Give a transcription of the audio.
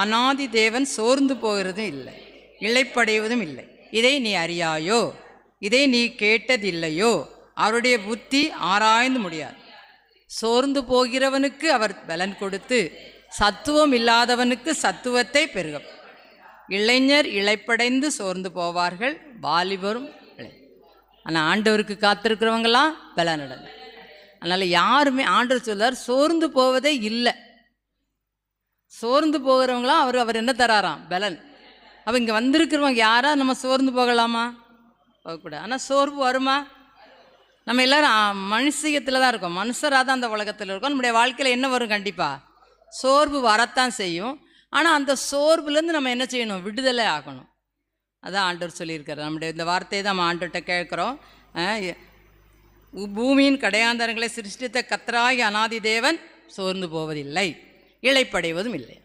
அனாதி தேவன் சோர்ந்து போகிறதும் இல்லை, இளைப்படைவதும் இல்லை. இதை நீ அறியாயோ? இதை நீ கேட்டதில்லையோ? அவருடைய புத்தி ஆராய்ந்து முடியாது. சோர்ந்து போகிறவனுக்கு அவர் பலன் கொடுத்து சத்துவம் இல்லாதவனுக்கு சத்துவத்தை பெருகும். இளைஞர் இளைப்படைந்து சோர்ந்து போவார்கள், வாலிபரும் இளை. ஆனால் ஆண்டவருக்கு காத்திருக்கிறவங்களாம் பலன் அடைந்து. அதனால் யாருமே ஆண்டவர் சொல்றார் சோர்ந்து போவதே இல்லை. சோர்ந்து போகிறவங்களாம் அவர் என்ன தராராம்? பலன். அப்போ இங்கே வந்திருக்கிறவங்க யாரா நம்ம சோர்ந்து போகலாமா? போகக்கூடாது. ஆனால் சோர்வு வருமா? நம்ம எல்லோரும் மனுஷியத்தில் தான் இருக்கோம், மனுஷராக தான் அந்த உலகத்தில் இருக்கோம். நம்முடைய வாழ்க்கையில் என்ன வரும்? கண்டிப்பாக சோர்வு வரத்தான் செய்யும். ஆனால் அந்த சோர்வுலேருந்து நம்ம என்ன செய்யணும்? விடுதலை ஆகணும். அதான் ஆண்டவர் சொல்லியிருக்காரு. நம்முடைய இந்த வார்த்தையை தான் நம்ம ஆண்டவர்கிட்ட கேட்குறோம். பூமியின் கடையாந்தரங்களை சிருஷ்டித்த கர்த்தராகிய அநாதி தேவன் சோர்ந்து போவதில்லை, இளைப்படைவதும் இல்லை.